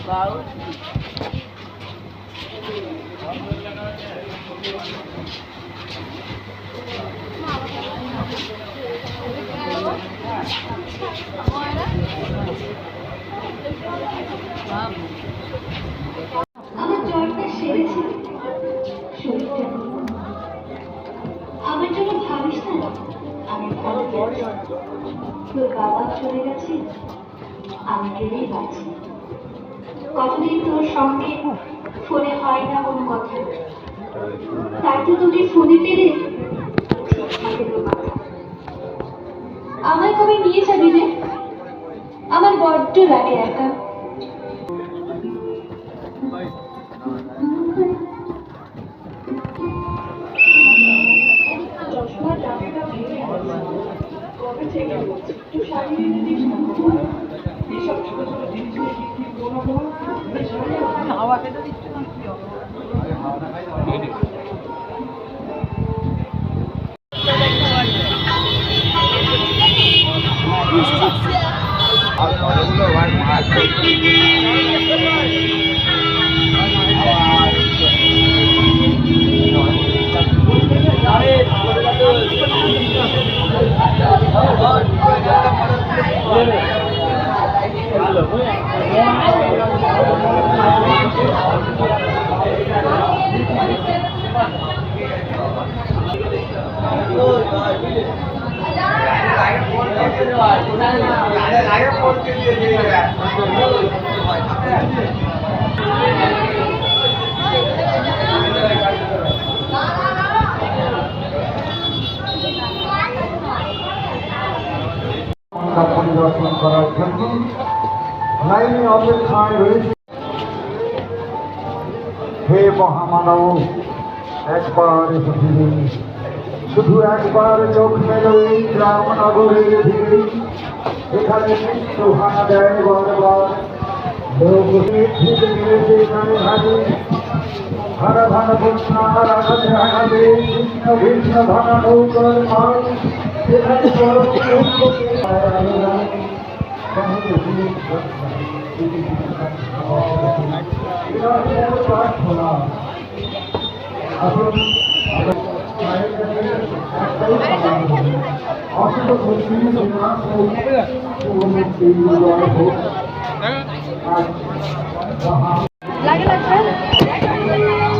আমার জ্বরটা সেরেছে, শরীরটা আমার জন্য ভাবিস না, আমি ভালো তোর বাবা চলে গেছে, আমি গেলেই বাঁচি। কতদিন তোর সঙ্গে ফোনে হয় না কোনো কথা, তাই তো তোকে ফোনে পেলে আমায় কবে নিয়ে যাবি রে? আমার বড্ড লাগে একা। পরিদর্শন করার জন্য লাইনে অপেক্ষায় রয়েছে। হে মহামানব, একবার এসেছিলেন, শুধু একবার চোখ মেলে এই গ্রাম নগরের ভিড়ে, এখানে মৃত্যু হানা দেয় বারবার। ভাড়া ভাড়া বন্যার আঘাতে আঘাতে ভিন্ন ভিন্ন ভাড়া নৌকার মাল এখানে প্রার্থনা লাগে লাগবে।